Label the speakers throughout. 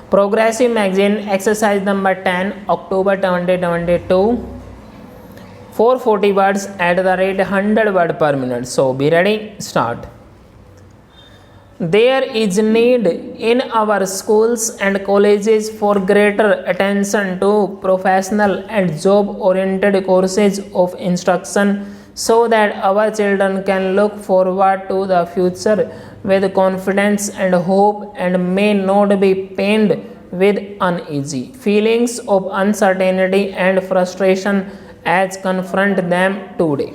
Speaker 1: Progressive Magazine, exercise number 10, October 2022. 440 words at the rate 100 word per minute. So be ready, start. There is need in our schools and colleges for greater attention to professional and job oriented courses of instruction so that our children can look forward to the future with confidence and hope and may not be pained with uneasy feelings of uncertainty and frustration as confront them today.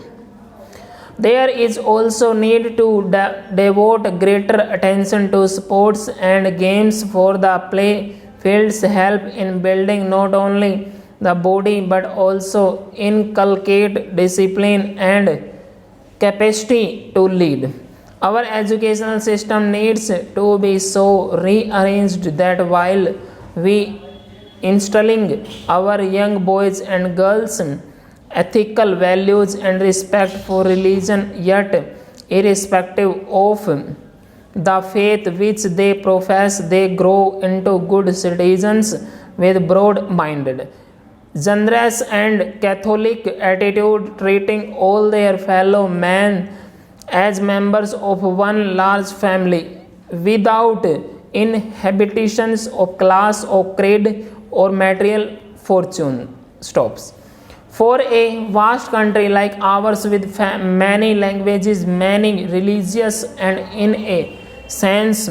Speaker 1: There is also need to devote greater attention to sports and games for the play fields help in building not only the body but also inculcate discipline and capacity to lead. Our educational system needs to be so rearranged that while we instilling our young boys and girls ethical values and respect for religion, yet irrespective of the faith which they profess, they grow into good citizens with broad-minded, generous and Catholic attitude, treating all their fellow men as members of one large family without inhibitions of class or creed or material fortune. Stops. For a vast country like ours with many languages, many religions, and in a sense,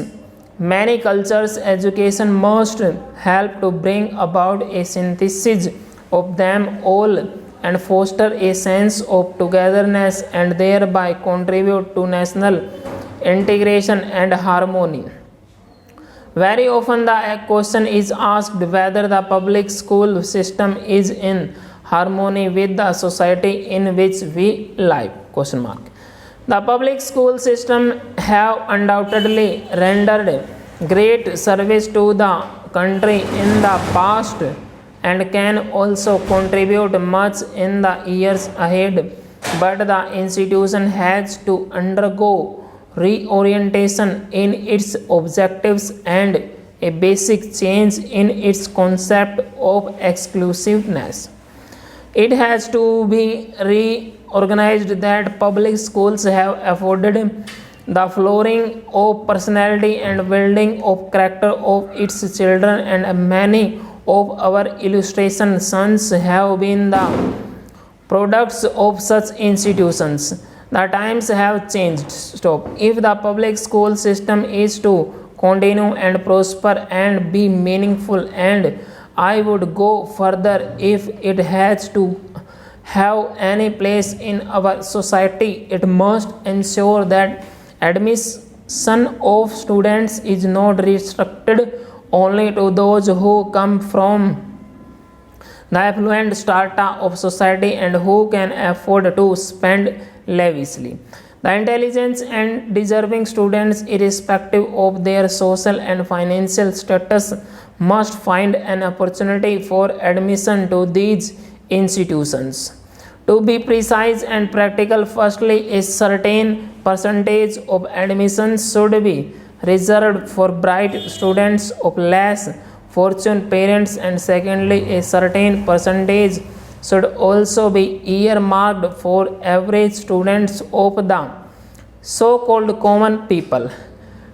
Speaker 1: many cultures, education must help to bring about a synthesis of them all and foster a sense of togetherness and thereby contribute to national integration and harmony. Very often the question is asked whether the public school system is in harmony with the society in which we live? Question mark. The public school system have undoubtedly rendered great service to the country in the past and can also contribute much in the years ahead, but the institution has to undergo reorientation in its objectives and a basic change in its concept of exclusiveness. It has to be reorganized that public schools have afforded the flowering of personality and building of character of its children, and many of our illustration sons have been the products of such institutions. The times have changed. Stop. If the public school system is to continue and prosper and be meaningful, and I would go further, if it has to have any place in our society, it must ensure that admission of students is not restricted only to those who come from the affluent strata of society and who can afford to spend lavishly. The intelligent and deserving students, irrespective of their social and financial status, must find an opportunity for admission to these institutions. To be precise and practical, firstly, a certain percentage of admissions should be reserved for bright students of less fortunate parents, and secondly, a certain percentage should also be earmarked for average students of the so-called common people.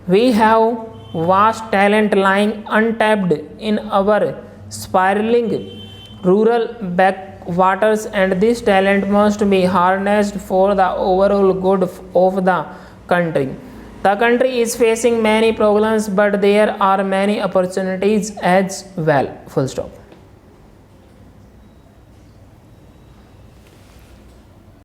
Speaker 1: We have vast talent lying untapped in our spiraling rural backwaters, and this talent must be harnessed for the overall good of the country. The country is facing many problems, but there are many opportunities as well. Full stop.